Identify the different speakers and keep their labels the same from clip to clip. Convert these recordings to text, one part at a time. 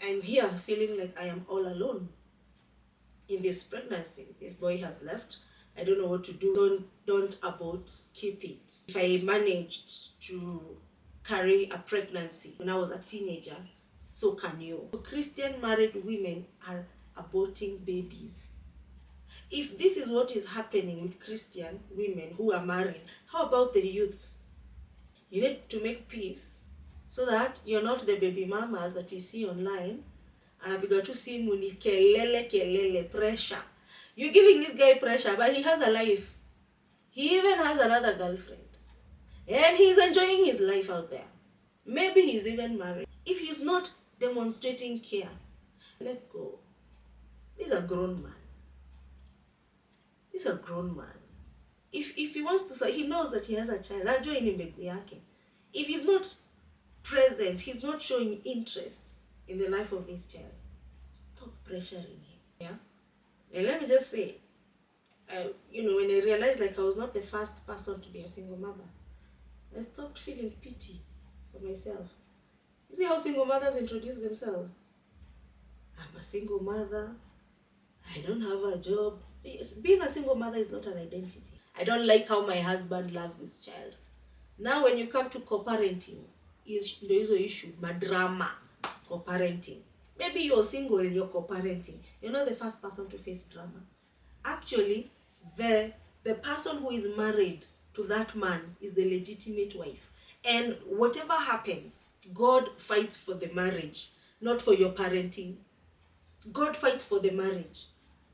Speaker 1: I'm here feeling like I am all alone in this pregnancy. This boy has left. I don't know what to do. Don't abort, keep it. If I managed to carry a pregnancy when I was a teenager, so can you. So Christian married women are aborting babies. If this is what is happening with Christian women who are married, how about the youths? You need to make peace so that you're not the baby mamas that we see online. Anapiga tu simu ni kelele pressure. You're giving this guy pressure, but he has a life. He even has another girlfriend. And he's enjoying his life out there. Maybe he's even married. If he's not demonstrating care, let go. He's a grown man. He's a grown man. If he wants to say, he knows that he has a child. If he's not present, he's not showing interest in the life of this child, stop pressuring him. Yeah. And let me just say, when I realized like I was not the first person to be a single mother, I stopped feeling pity for myself. You see how single mothers introduce themselves? I'm a single mother. I don't have a job. Being a single mother is not an identity. I don't like how my husband loves this child. Now when you come to co-parenting, there is an issue, madrama, co-parenting. Maybe you're single and you're co-parenting. You're not the first person to face drama. Actually, the person who is married to that man is the legitimate wife. And whatever happens, God fights for the marriage, not for your parenting. God fights for the marriage.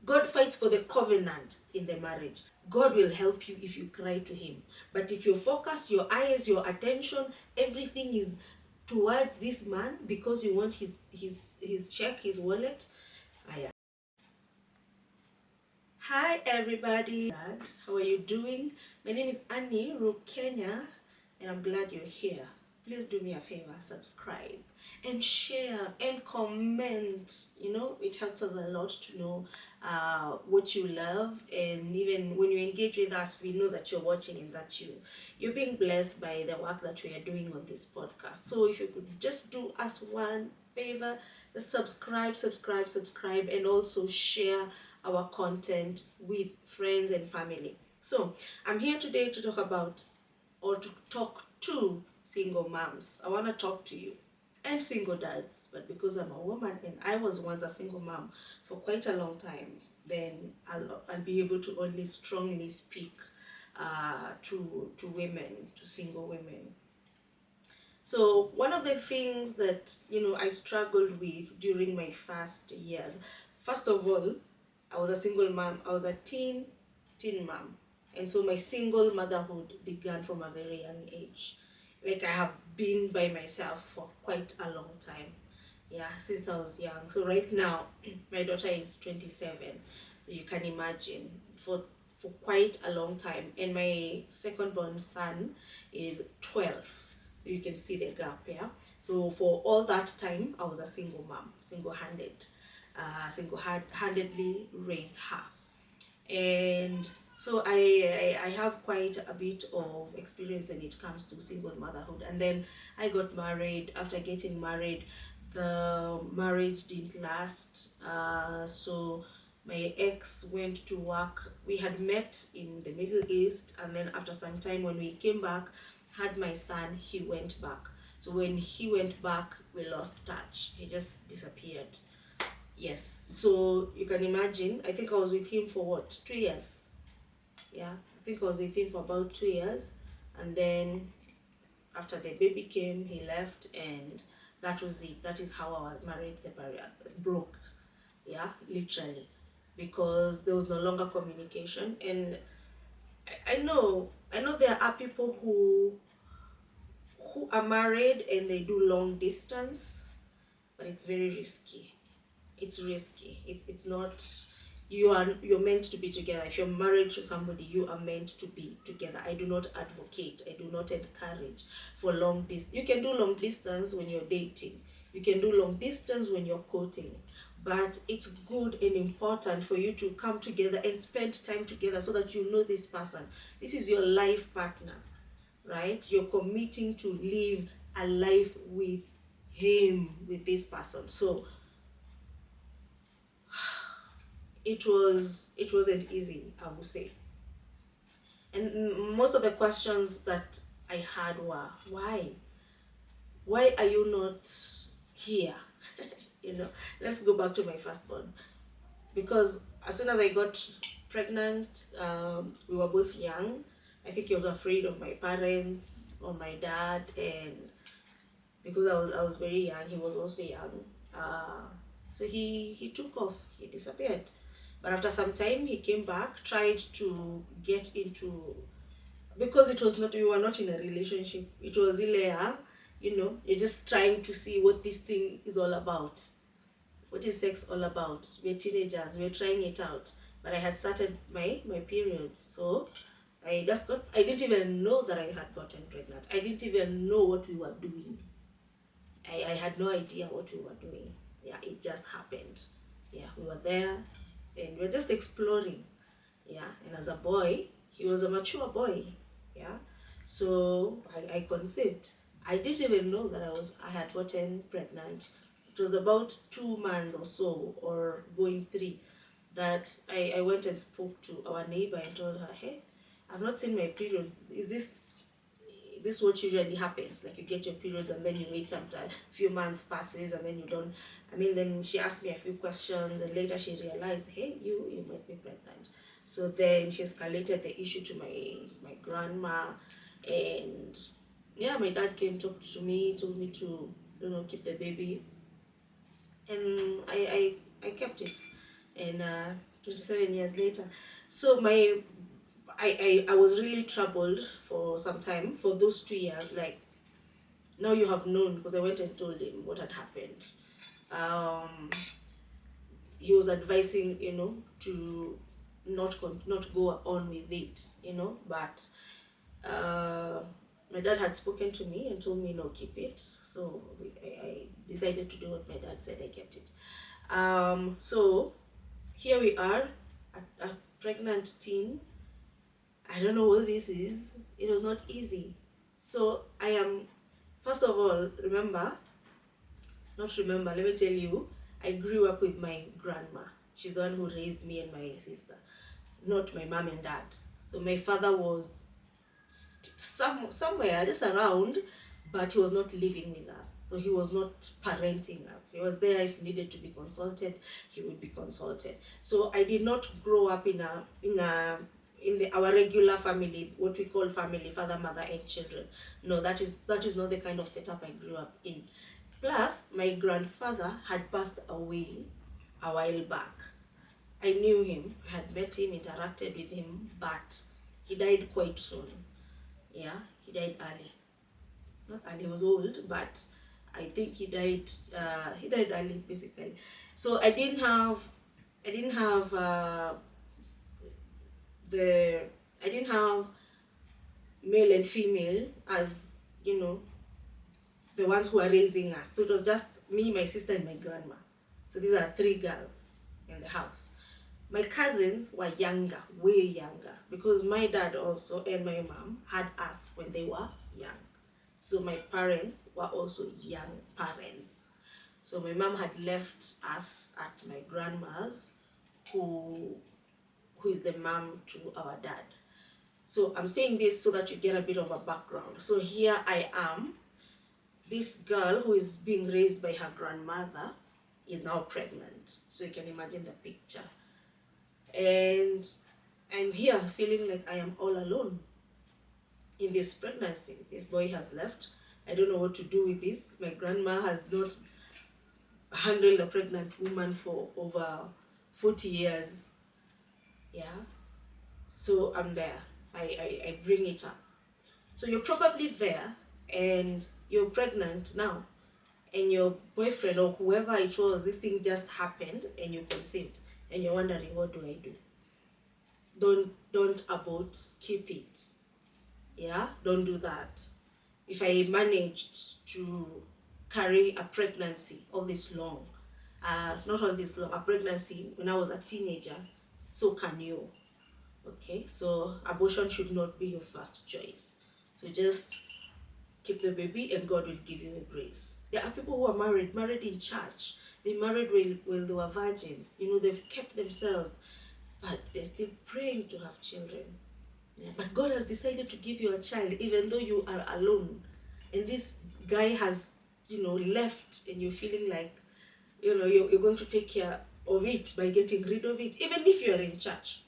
Speaker 1: God fights for the covenant in the marriage. God will help you if you cry to him. But if you focus your eyes, your attention, everything is towards this man because you want his check, his wallet. Hi everybody. How are you doing? My name is Annie Rukenya and I'm glad you're here. Please do me a favor, subscribe and share and comment. It helps us a lot to know what you love, and even when you engage with us, we know that you're watching and that you're being blessed by the work that we are doing on this podcast. So if you could just do us one favor, just subscribe, and also share our content with friends and family. So I'm here today to talk about, or to talk to single moms. I want to talk to you and single dads, but because I'm a woman and I was once a single mom for quite a long time, then I'll be able to only strongly speak to women, to single women. So one of the things that I struggled with during my first years, first of all, I was a single mom. I was a teen mom, and so my single motherhood began from a very young age. Like I have been by myself for quite a long time, since I was young. So right now my daughter is 27, so you can imagine for quite a long time, and my second born son is 12, so you can see the gap. So for all that time I was a single mom, single-handedly raised her. And so I have quite a bit of experience when it comes to single motherhood. And then I got married. After getting married, the marriage didn't last. So my ex went to work. We had met in the Middle East, and then after some time when we came back, had my son, he went back. So when he went back, we lost touch. He just disappeared. Yes, so you can imagine, I think I was with him for 2 years. I think I was with him for about 2 years, and then after the baby came, he left, and that was it. That is how our marriage broke, literally, because there was no longer communication. And I know there are people who are married and they do long distance, but it's very risky. It's risky. It's not, you're meant to be together. If you're married to somebody, you are meant to be together. I do not advocate, I do not encourage for long distance. You can do long distance when you're dating, you can do long distance when you're courting, but it's good and important for you to come together and spend time together so that you know this person. This is your life partner, right? You're committing to live a life with him, with this person. So it wasn't easy, I would say. And most of the questions that I had were, why are you not here? Let's go back to my firstborn, because as soon as I got pregnant, we were both young. I think he was afraid of my parents or my dad, and because I was very young, he was also young. So he took off, he disappeared. But after some time, he came back, tried to get into, because it was not, we were not in a relationship. It was ilea, you're just trying to see what this thing is all about. What is sex all about? We're teenagers, we're trying it out. But I had started my periods, so I didn't even know that I had gotten pregnant. I didn't even know what we were doing. I had no idea what we were doing. Yeah, it just happened. Yeah, we were there and we were just exploring. Yeah, and as a boy, he was a mature boy. Yeah, so I conceived. I didn't even know that I had gotten pregnant. It was about 2 months or so, or going 3, that I went and spoke to our neighbor and told her, hey, I've not seen my periods. Is this what usually happens? Like, you get your periods and then you wait some time, few months passes, and then you don't. Then she asked me a few questions, and later she realized, hey, you might be pregnant. So then she escalated the issue to my grandma, and yeah, my dad came, talked to me, told me to keep the baby, and I kept it. And 27 years later, so I was really troubled for some time, for those 2 years. Like, now you have known, because I went and told him what had happened. He was advising, to not go on with it, but my dad had spoken to me and told me, no, keep it. So I decided to do what my dad said. I kept it. So here we are, a pregnant teen. I don't know what this is. It was not easy. So I am, first of all, let me tell you, I grew up with my grandma. She's the one who raised me and my sister, not my mom and dad. So my father was somewhere just around, but he was not living with us. So he was not parenting us. He was there if needed to be consulted, he would be consulted. So I did not grow up in our regular family, what we call family, father, mother, and children. No, that is not the kind of setup I grew up in. Plus, my grandfather had passed away a while back. I knew him, had met him, interacted with him, but he died quite soon. Yeah, he died early. Not early, he was old, but I think he died early, basically. So I didn't have male and female as, the ones who are raising us. So it was just me, my sister, and my grandma. So these are 3 girls in the house. My cousins were younger, way younger, because my dad also and my mom had us when they were young. So my parents were also young parents. So my mom had left us at my grandma's, who is the mom to our dad. So I'm saying this so that you get a bit of a background. So here I am, this girl who is being raised by her grandmother is now pregnant. So you can imagine the picture. And I'm here feeling like I am all alone in this pregnancy. This boy has left. I don't know what to do with this. My grandma has not handled a pregnant woman for over 40 years. Yeah. So I'm there. I bring it up. So you're probably there and you're pregnant now, and your boyfriend or whoever it was, this thing just happened and you conceived, and you're wondering, what do I do? Don't abort, keep it. Yeah, don't do that. If I managed to carry a pregnancy all this long, not all this long, a pregnancy when I was a teenager, so can you. Okay, so abortion should not be your first choice. So just keep the baby and God will give you the grace. There are people who are married in church. They married when they were virgins. They've kept themselves, but they're still praying to have children. Yeah. But God has decided to give you a child even though you are alone. And this guy has, left, and you're feeling like, you're going to take care of it by getting rid of it, even if you're in church.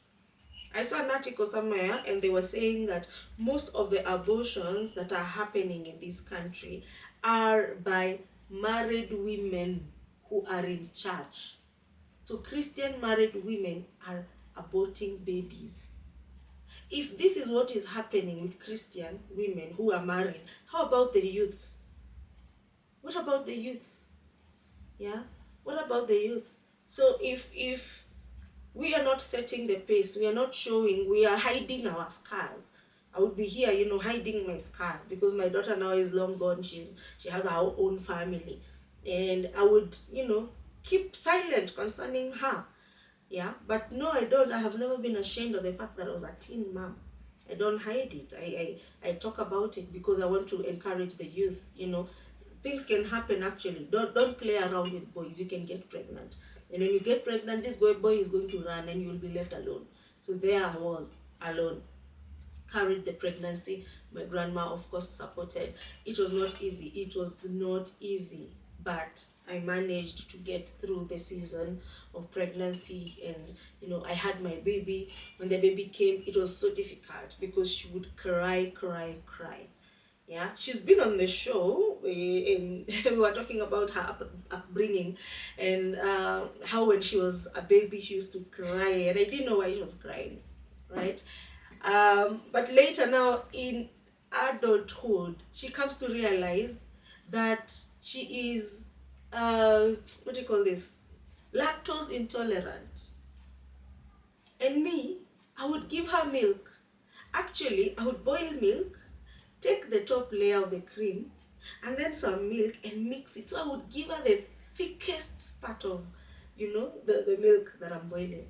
Speaker 1: I saw an article somewhere, and they were saying that most of the abortions that are happening in this country are by married women who are in church. So Christian married women are aborting babies. If this is what is happening with Christian women who are married, how about the youths? What about the youths? Yeah? What about the youths? So if we are not setting the pace, we are not showing, we are hiding our scars. I would be here, hiding my scars, because my daughter now is long gone. She has her own family. And I would, keep silent concerning her. Yeah, but no, I don't. I have never been ashamed of the fact that I was a teen mom. I don't hide it. I talk about it because I want to encourage the youth. Things can happen actually. Don't play around with boys. You can get pregnant. And when you get pregnant, this boy is going to run and you will be left alone. So there I was, alone. Carried the pregnancy. My grandma, of course, supported. It was not easy. It was not easy. But I managed to get through the season of pregnancy, and I had my baby. When the baby came, it was so difficult because she would cry. Yeah, she's been on the show, and we were talking about her upbringing, and how when she was a baby she used to cry, and I didn't know why she was crying, right? But later, now in adulthood, she comes to realize that she is what do you call this, lactose intolerant. And me, I would give her milk. Actually, I would boil milk, take the top layer of the cream, and then some milk, and mix it. So I would give her the thickest part of, the milk that I'm boiling.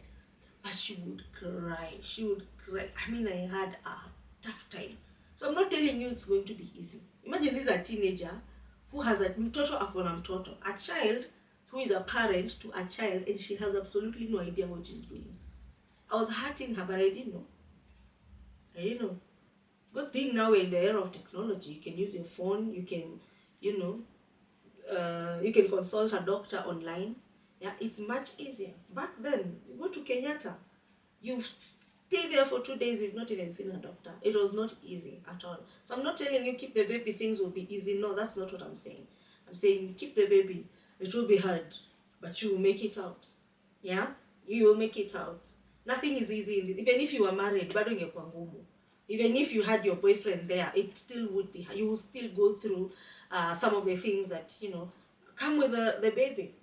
Speaker 1: But she would cry. She would cry. I mean, I had a tough time. So I'm not telling you it's going to be easy. Imagine this is a teenager who has a mtoto akona mtoto, a child who is a parent to a child, and she has absolutely no idea what she's doing. I was hurting her, but I didn't know. Good thing now we're in the era of technology. You can use your phone. You can, you can consult a doctor online. Yeah, it's much easier. Back then, you go to Kenyatta, you stay there for 2 days, you've not even seen a doctor. It was not easy at all. So I'm not telling you keep the baby, things will be easy. No, that's not what I'm saying. I'm saying keep the baby. It will be hard, but you will make it out. Yeah, you will make it out. Nothing is easy. Even if you are married, bado ingekuwa ngumu. Even if you had your boyfriend there, it still would be hard. You will still go through some of the things that come with the baby.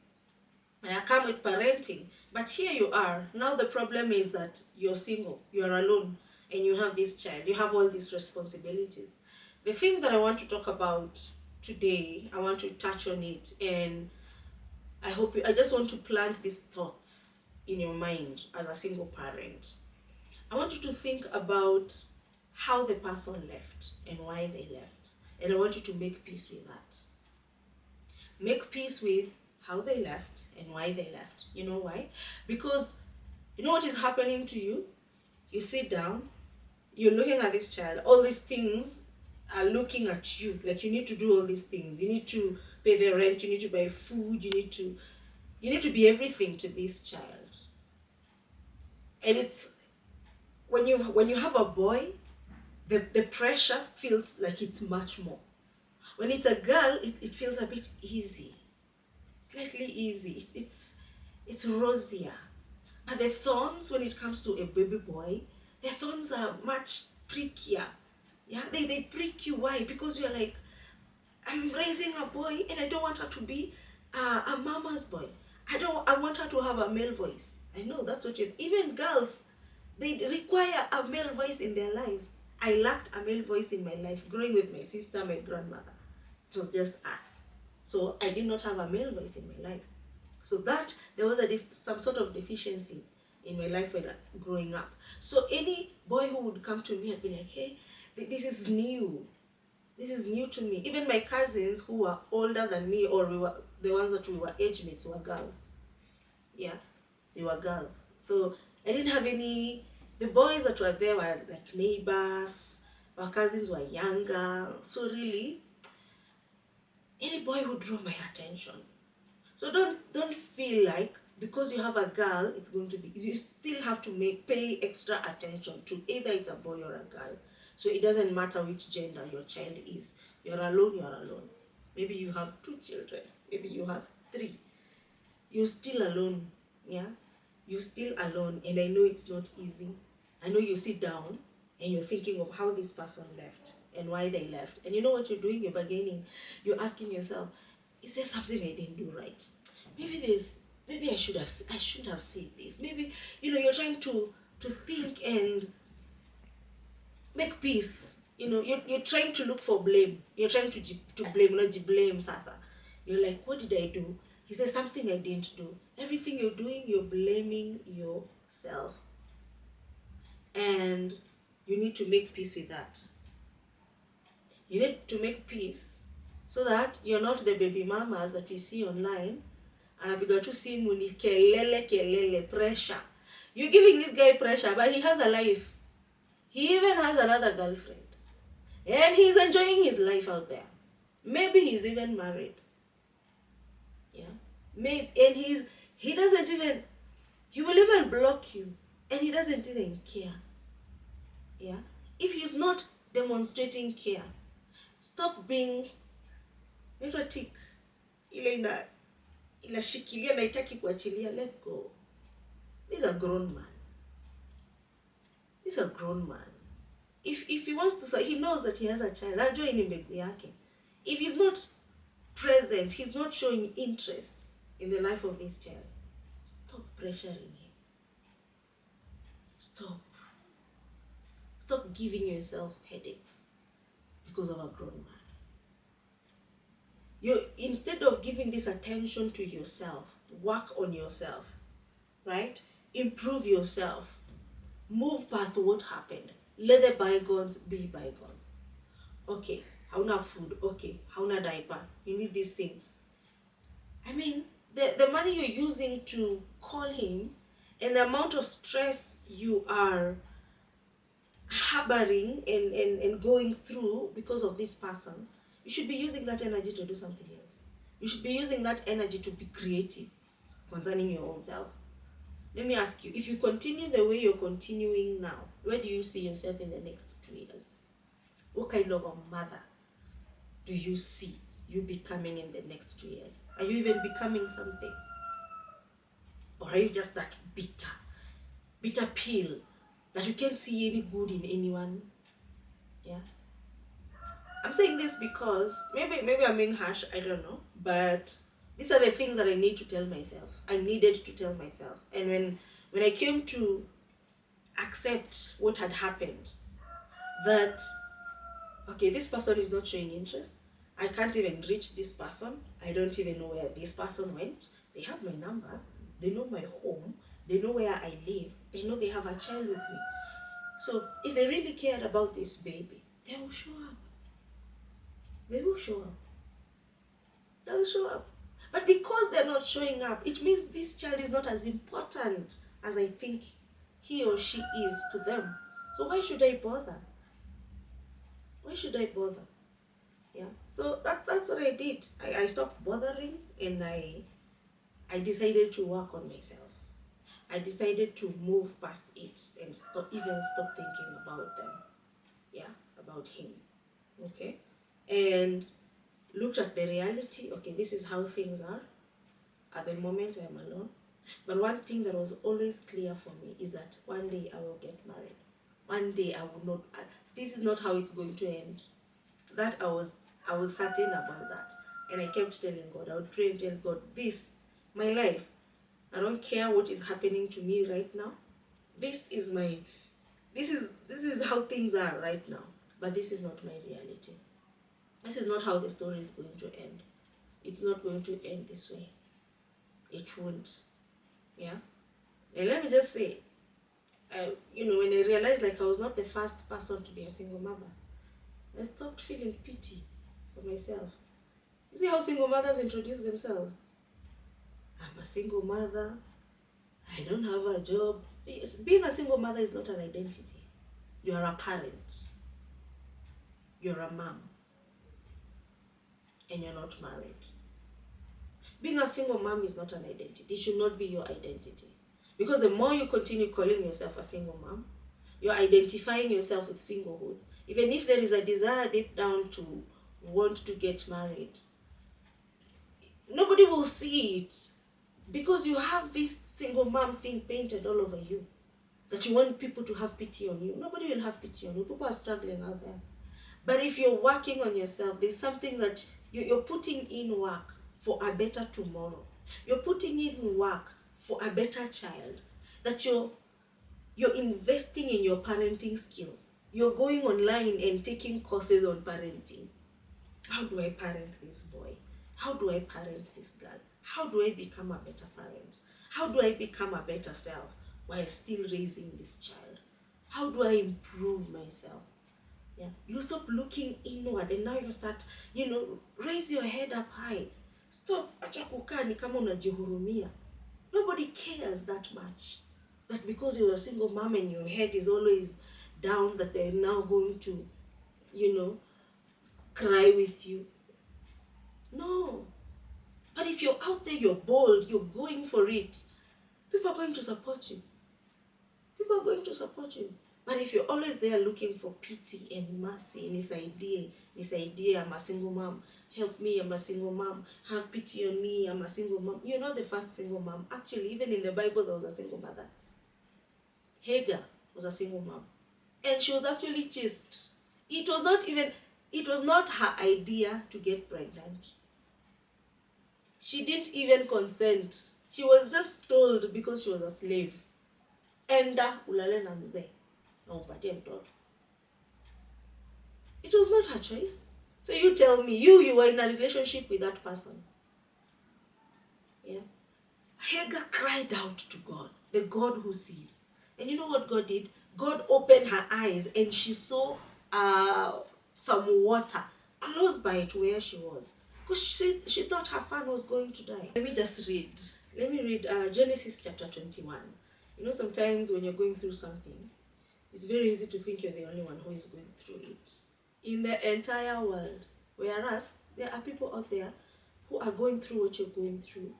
Speaker 1: Come with parenting. But here you are. Now the problem is that you're single, you are alone, and you have this child. You have all these responsibilities. The thing that I want to talk about today, I want to touch on it, and I just want to plant these thoughts in your mind as a single parent. I want you to think about how the person left and why they left. And I want you to make peace with that. Make peace with how they left and why they left. You know why? Because you know what is happening to you? You sit down, you're looking at this child, all these things are looking at you. Like you need to do all these things. You need to pay the rent, you need to buy food, you need to be everything to this child. And it's when you have a boy, the pressure feels like it's much more. When it's a girl, it feels a bit easy. Slightly easy. It's rosier. But the thorns, when it comes to a baby boy, the thorns are much prickier. Yeah, they prick you. Why? Because you're like, I'm raising a boy and I don't want her to be a mama's boy. I want her to have a male voice. I know that's what even girls, they require a male voice in their lives. I lacked a male voice in my life. Growing with my sister, my grandmother, it was just us. So I did not have a male voice in my life. So that there was some sort of deficiency in my life when growing up. So any boy who would come to me and be like, hey, this is new. This is new to me. Even my cousins who were older than me, or we were the ones that we were age mates, were girls. Yeah, they were girls. So I didn't have any. The boys that were there were like neighbors. Our cousins were younger. So really, any boy would draw my attention. So don't feel like because you have a girl, it's going to be. You still have to pay extra attention to either it's a boy or a girl. So it doesn't matter which gender your child is. You're alone. You're alone. Maybe you have 2 children. Maybe you have 3. You're still alone. Yeah, you're still alone, and I know it's not easy. I know you sit down and you're thinking of how this person left and why they left, and you know what you're doing. You're bargaining. You're asking yourself, is there something I didn't do right? Maybe I shouldn't have said this. Maybe, you're trying to think and make peace. You're trying to look for blame. You're trying to blame, not blame Sasa. You're like, what did I do? Is there something I didn't do? Everything you're doing, you're blaming yourself. And you need to make peace with that. You need to make peace so that you're not the baby mamas that we see online. Anapiga tu simu ni kelele, pressure. You're giving this guy pressure, but he has a life. He even has another girlfriend. And he's enjoying his life out there. Maybe he's even married. Yeah. Maybe, and he doesn't even, he will even block you. And he doesn't even care. Yeah. If he's not demonstrating care, stop being little tick. Ile inashikilia na itaki kuachilia. Let go. He's a grown man. He's a grown man. If he wants to, he knows that he has a child. Ajua ni mbegu yake. If he's not present, he's not showing interest in the life of this child, stop pressuring him. Stop giving yourself headaches because of a grown man. Instead of giving this attention to yourself, work on yourself, right? Improve yourself. Move past what happened. Let the bygones be bygones. Okay, hauna food. Okay, hauna diaper. You need this thing. I mean, the money you're using to call him and the amount of stress you are harboring and going through because of this person, you should be using that energy to do something else. You should be using that energy to be creative concerning your own self. Let me ask you, if you continue the way you're continuing now, where do you see yourself in the next 2 years? What kind of a mother do you see you becoming in the next 2 years? Are you even becoming something? Or are you just that bitter pill that you can't see any good in anyone? Yeah. I'm saying this because maybe I'm being harsh, I don't know, but these are the things that I need to tell myself. I needed to tell myself. And when I came to accept what had happened, that okay, this person is not showing interest. I can't even reach this person. I don't even know where this person went. They have my number. They know my home. They know where I live. They know they have a child with me. So if they really cared about this baby, they will show up. They will show up. They will show up. But because they're not showing up, it means this child is not as important as I think he or she is to them. So why should I bother? Why should I bother? Yeah. So that's what I did. I stopped bothering and I decided to work on myself. I decided to move past it and stop thinking about them. Yeah, about him. Okay? And looked at the reality. Okay, this is how things are. At the moment, I'm alone. But one thing that was always clear for me is that one day I will get married. One day I will not. This is not how it's going to end. That I was certain about that. And I kept telling God, I would pray and tell God, this, my life, I don't care what is happening to me right now. This is how things are right now. But this is not my reality. This is not how the story is going to end. It's not going to end this way. It won't. Yeah? And let me just say, when I realized like I was not the first person to be a single mother. I stopped feeling pity for myself. You see how single mothers introduce themselves? I'm a single mother. I don't have a job. Yes, being a single mother is not an identity. You are a parent. You're a mom. And you're not married. Being a single mom is not an identity. It should not be your identity. Because the more you continue calling yourself a single mom, you're identifying yourself with singlehood. Even if there is a desire deep down to want to get married, nobody will see it because you have this single mom thing painted all over you. That you want people to have pity on you. Nobody will have pity on you. People are struggling out there. But if you're working on yourself, there's something that you're putting in work for a better tomorrow. You're putting in work for a better child. That you're investing in your parenting skills. You're going online and taking courses on parenting. How do I parent this boy? How do I parent this girl? How do I become a better parent? How do I become a better self while still raising this child? How do I improve myself? Yeah, you stop looking inward and now you start, raise your head up high. Stop acha kukaa ni kama unajihurumia. Nobody cares that much. That because you're a single mom and your head is always down, that they're now going to, cry with you. No. But if you're out there, you're bold, you're going for it, people are going to support you. People are going to support you. But if you're always there looking for pity and mercy, this idea, I'm a single mom, help me, I'm a single mom, have pity on me, I'm a single mom. You're not the first single mom. Actually, even in the Bible, there was a single mother. Hagar was a single mom. And she was actually chaste. It was not her idea to get pregnant. She didn't even consent. She was just told because she was a slave. Enda ulale na mzee na upatie mtoto. It was not her choice. So you tell me, you were in a relationship with that person. Yeah. Hagar cried out to God, the God who sees. And you know what God did? God opened her eyes and she saw some water close by to where she was. Because she thought her son was going to die. Let me read Genesis chapter 21. Sometimes when you're going through something, it's very easy to think you're the only one who is going through it. In the entire world. Whereas there are people out there who are going through what you're going through.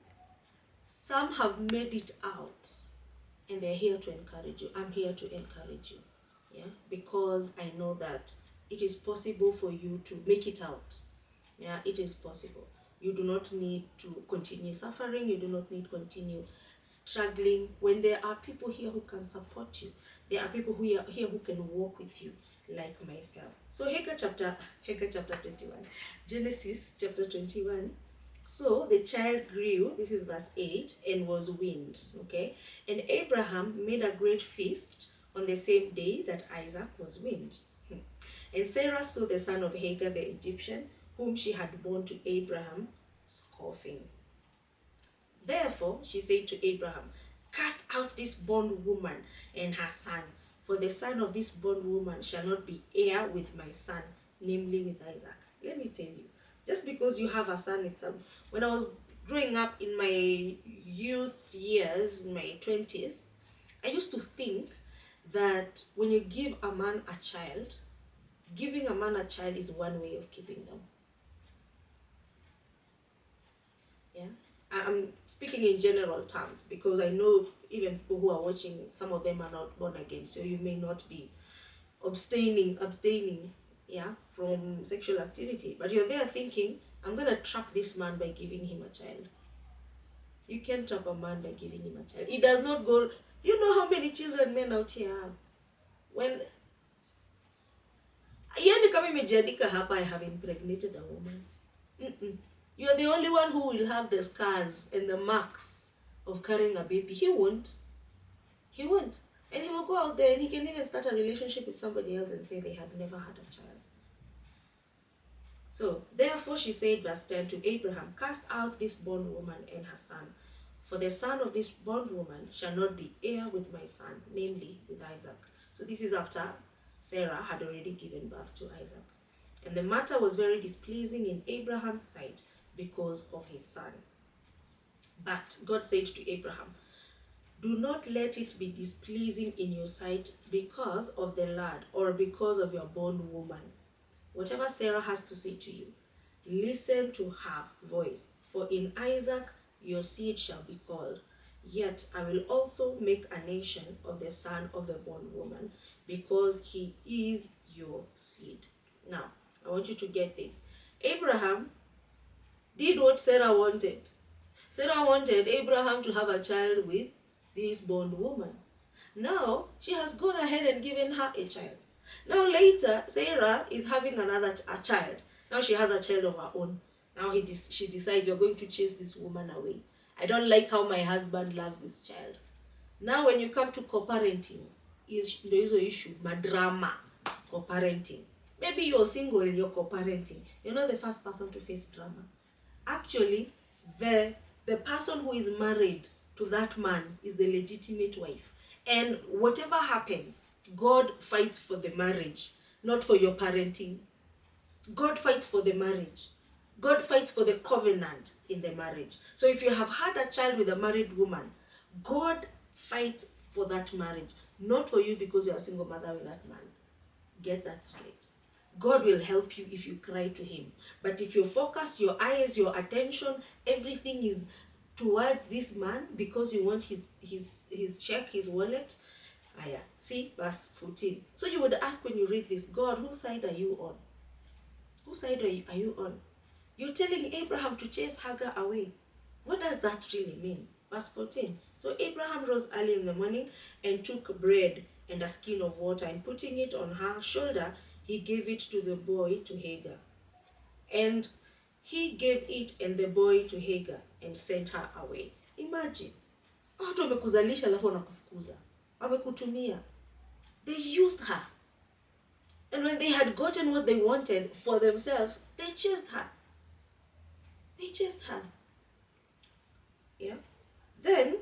Speaker 1: Some have made it out and they're here to encourage you. I'm here to encourage you. Yeah, because I know that it is possible for you to make it out. Yeah, it is possible. You do not need to continue suffering. You do not need to continue struggling when there are people here who can support you. There are people who are here who can walk with you, like myself. So Hagar chapter 21, Genesis chapter 21. So the child grew, this is verse 8, and was weaned. Okay, and Abraham made a great feast on the same day that Isaac was weaned. And Sarah saw the son of Hagar the Egyptian, whom she had borne to Abraham, scoffing. Therefore she said to Abraham, cast out this bondwoman and her son, for the son of this bondwoman shall not be heir with my son, namely with Isaac. Let me tell you, just because you have a son with some, when I was growing up in my youth years, in my 20s, I used to think that when you give a man a child, giving a man a child is one way of keeping them. Yeah, I'm speaking in general terms because I know even people who are watching, some of them are not born again, so you may not be abstaining, yeah, from sexual activity, but you're there thinking, I'm gonna trap this man by giving him a child. You can't trap a man by giving him a child. It does not go. You know how many children men out here have? When yani kama imejiandika hapa, I have impregnated a woman. You're the only one who will have the scars and the marks of carrying a baby. He won't. And he will go out there and he can even start a relationship with somebody else and say they had never had a child. So, therefore she said, verse 10, to Abraham, cast out this bondwoman and her son, for the son of this bondwoman shall not be heir with my son, namely with Isaac. So this is after Sarah had already given birth to Isaac. And the matter was very displeasing in Abraham's sight because of his son. But God said to Abraham, do not let it be displeasing in your sight because of the lad or because of your bondwoman. Whatever Sarah has to say to you, listen to her voice. For in Isaac your seed shall be called. Yet I will also make a nation of the son of the bondwoman, because he is your seed. Now, I want you to get this. Abraham did what Sarah wanted. Sarah wanted Abraham to have a child with this bondwoman. Now, she has gone ahead and given her a child. Now later, Sarah is having a child. Now she has a child of her own. Now she decides, you're going to chase this woman away. I don't like how my husband loves this child. Now when you come to co-parenting, there is an issue, madrama, co-parenting. Maybe you're single and you're co-parenting. You're not the first person to face drama. Actually, the person who is married to that man is the legitimate wife. And whatever happens, God fights for the marriage, not for your parenting. God fights for the marriage. God fights for the covenant in the marriage. So if you have had a child with a married woman, God fights for that marriage, not for you because you're a single mother with that man. Get that straight. God will help you if you cry to him. But if you focus your eyes, your attention, everything is towards this man because you want his check, his wallet. See verse 14. So you would ask when you read this, God, whose side are you on? Whose side are you on? You're telling Abraham to chase Hagar away. What does that really mean? Verse 14. So Abraham rose early in the morning and took bread and a skin of water, and putting it on her shoulder, he gave it to the boy to Hagar. And he gave it and the boy to Hagar and sent her away. Imagine. Watu wamekuzalisha alafu wanakufukuza. Wamekutumia. They used her. And when they had gotten what they wanted for themselves, they chased her. They chased her. Yeah. Then,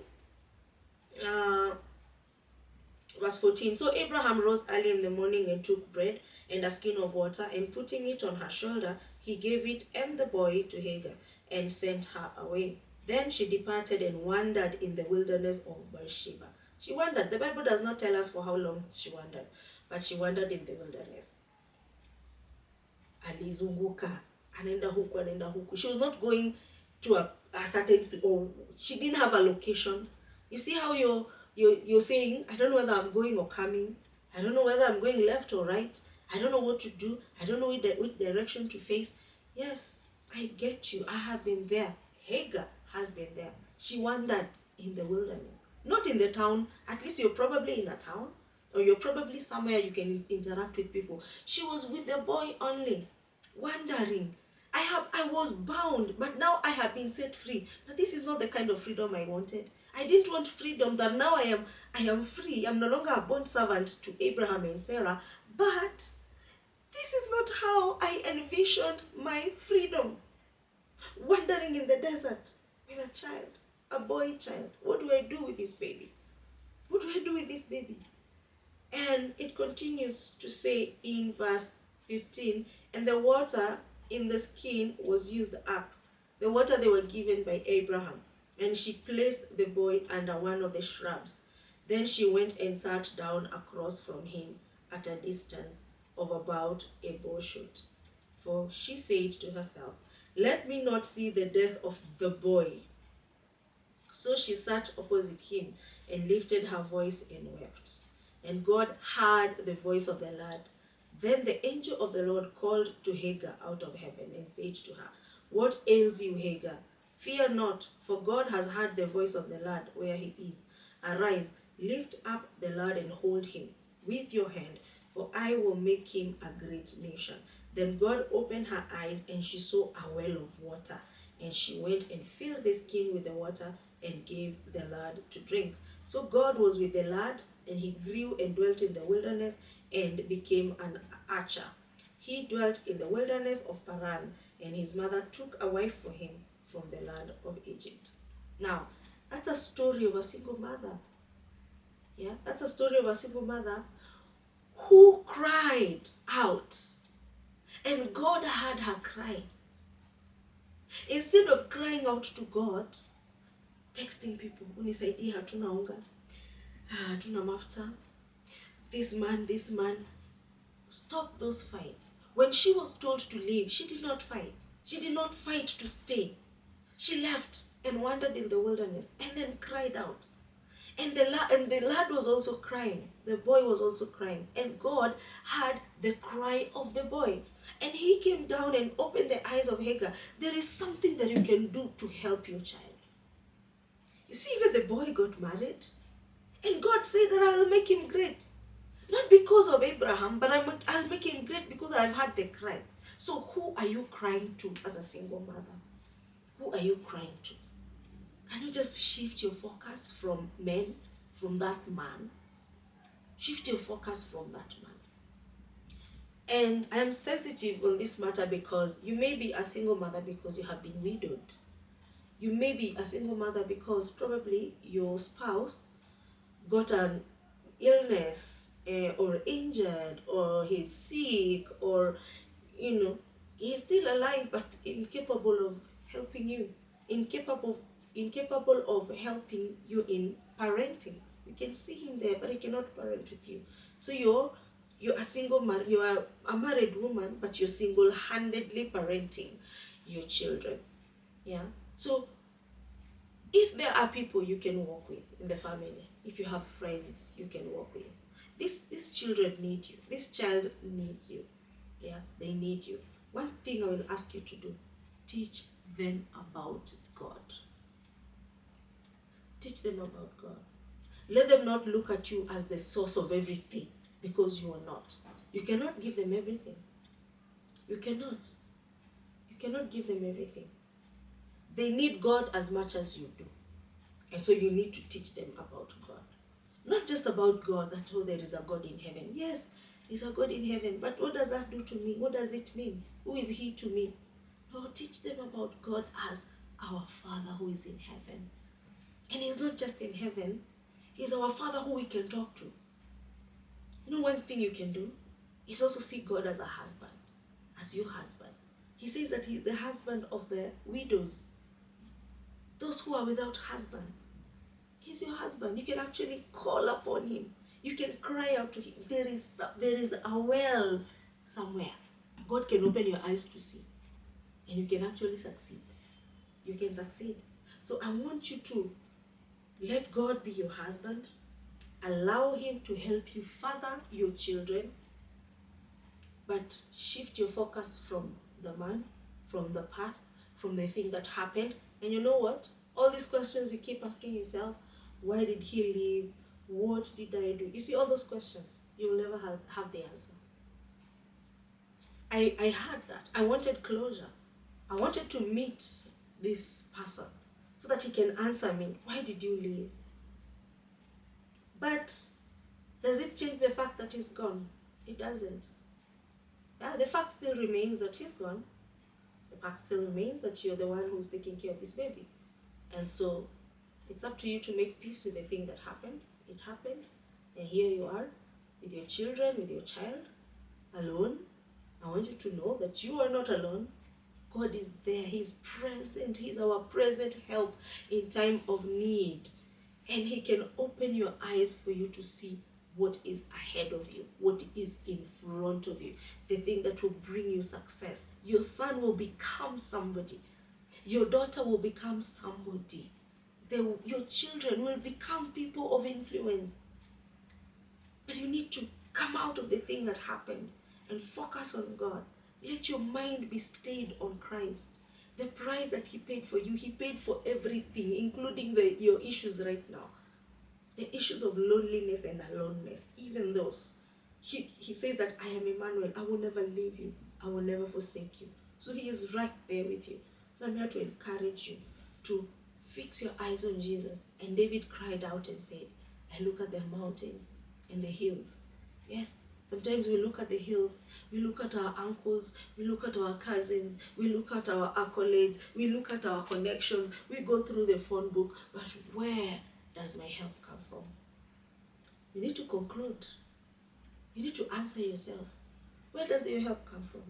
Speaker 1: verse 14. So Abraham rose early in the morning and took bread and a skin of water, and putting it on her shoulder, he gave it and the boy to Hagar and sent her away. Then she departed and wandered in the wilderness of Beersheba. She wandered. The Bible does not tell us for how long she wandered, but she wandered in the wilderness. Alizunguka, anenda huku. She was not going to a certain, or she didn't have a location. You see how you're saying, I don't know whether I'm going or coming. I don't know whether I'm going left or right. I don't know what to do. I don't know which direction to face. Yes, I get you. I have been there. Hagar has been there. She wandered in the wilderness. Not in the town. At least you're probably in a town. Or you're probably somewhere you can interact with people. She was with the boy only. Wandering. I was bound, but now I have been set free. But this is not the kind of freedom I wanted. I didn't want freedom, that now I am free. I'm no longer a bond servant to Abraham and Sarah. But this is not how I envisioned my freedom. Wandering in the desert with a child, a boy child. What do I do with this baby? What do I do with this baby? And it continues to say in verse 15, and the water in the skin was used up, the water they were given by Abraham. And she placed the boy under one of the shrubs. Then she went and sat down across from him at a distance of about a bow shot. For she said to herself, let me not see the death of the boy. So she sat opposite him and lifted her voice and wept. And God heard the voice of the lad. Then the angel of the Lord called to Hagar out of heaven and said to her, what ails you, Hagar? Fear not, for God has heard the voice of the lad where he is. Arise, lift up the lad and hold him with your hand, for I will make him a great nation. Then God opened her eyes, and she saw a well of water. And she went and filled the skin with the water and gave the lad to drink. So God was with the lad, and he grew and dwelt in the wilderness and became an archer. He dwelt in the wilderness of Paran, and his mother took a wife for him from the land of Egypt. Now, that's a story of a single mother. Yeah, that's a story of a single mother who cried out. And God heard her cry. Instead of crying out to God, texting people, unisaidie, hatuna unga, hatuna mafuta, this man. Stop those fights. When she was told to leave, she did not fight. She did not fight to stay. She left and wandered in the wilderness and then cried out. And the lad was also crying. The boy was also crying. And God heard the cry of the boy. And he came down and opened the eyes of Hagar. There is something that you can do to help your child. You see, even the boy got married. And God said that I will make him great. Not because of Abraham, but I'll make him great because I've had the cry. So who are you crying to as a single mother? Who are you crying to? Can you just shift your focus from men, from that man? Shift your focus from that man. And I am sensitive on this matter because you may be a single mother because you have been widowed. You may be a single mother because probably your spouse got an illness or injured, or he's sick, or he's still alive but incapable of helping you, incapable of helping you in parenting. You can see him there, but he cannot parent with you. So you're a single man, you are a married woman, but you're single-handedly parenting your children. Yeah. So if there are people you can work with in the family, if you have friends you can work with, these children need you. This child needs you. Yeah, they need you. One thing I will ask you to do, teach them about God. Teach them about God. Let them not look at you as the source of everything, because you are not. You cannot give them everything. You cannot. You cannot give them everything. They need God as much as you do. And so you need to teach them about God. Not just about God, that, oh, there is a God in heaven. Yes, there's a God in heaven, but what does that do to me? What does it mean? Who is he to me? No, teach them about God as our Father who is in heaven. And he's not just in heaven, he's our Father who we can talk to. You know, one thing you can do is also see God as a husband, as your husband. He says that he's the husband of the widows, those who are without husbands. He's your husband. You can actually call upon him. You can cry out to him. There is a well somewhere. God can open your eyes to see. And you can actually succeed. You can succeed. So I want you to let God be your husband. Allow him to help you father your children. But shift your focus from the man, from the past, from the thing that happened. And you know what? All these questions you keep asking yourself, why did he leave? What did I do? You see, all those questions, you'll never have the answer. I had that. I wanted closure. I wanted to meet this person so that he can answer me. Why did you leave? But does it change the fact that he's gone? It doesn't. Yeah, the fact still remains that he's gone. The fact still remains that you're the one who's taking care of this baby. And so it's up to you to make peace with the thing that happened. It happened. And here you are with your children, with your child, alone. I want you to know that you are not alone. God is there. He's present. He's our present help in time of need. And he can open your eyes for you to see what is ahead of you, what is in front of you, the thing that will bring you success. Your son will become somebody. Your daughter will become somebody. Your children will become people of influence. But you need to come out of the thing that happened and focus on God. Let your mind be stayed on Christ. The price that he paid for you, he paid for everything, including your issues right now. The issues of loneliness and aloneness, even those. He says that I am Emmanuel, I will never leave you, I will never forsake you. So he is right there with you. So I'm here to encourage you to fix your eyes on Jesus. And David cried out and said, I look at the mountains and the hills. Yes, sometimes we look at the hills, we look at our uncles, we look at our cousins, we look at our accolades, we look at our connections, we go through the phone book, but where does my help come from? You need to conclude. You need to answer yourself. Where does your help come from?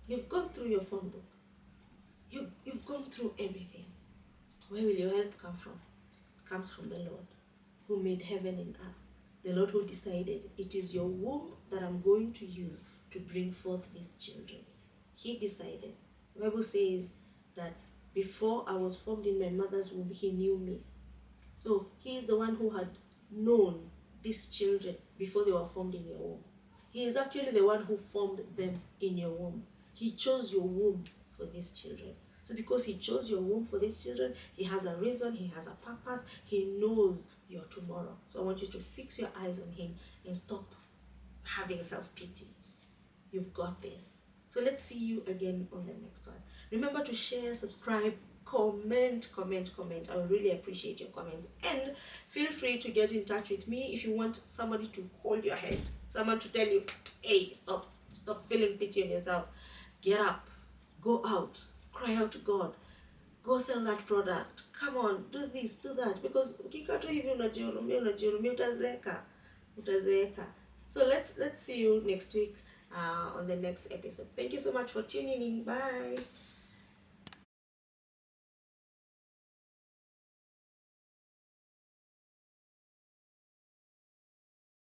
Speaker 1: You've gone through your phone book. You've gone through everything. Where will your help come from? It comes from the Lord who made heaven and earth. The Lord who decided it is your womb that I'm going to use to bring forth these children. He decided. The Bible says that before I was formed in my mother's womb, he knew me. So he is the one who had known these children before they were formed in your womb. He is actually the one who formed them in your womb. He chose your womb for these children. So because he chose your womb for these children, he has a reason, he has a purpose, he knows your tomorrow. So I want you to fix your eyes on him and stop having self-pity. You've got this. So let's see you again on the next one. Remember to share, subscribe, comment. I will really appreciate your comments. And feel free to get in touch with me if you want somebody to hold your hand, someone to tell you, hey, stop feeling pity on yourself. Get up, go out, cry out to God, go sell that product, come on, do this, do that, because ukikaa tu hivi unajihurumia utazeeka. So let's see you next week on the next episode. Thank you so much for tuning in. Bye.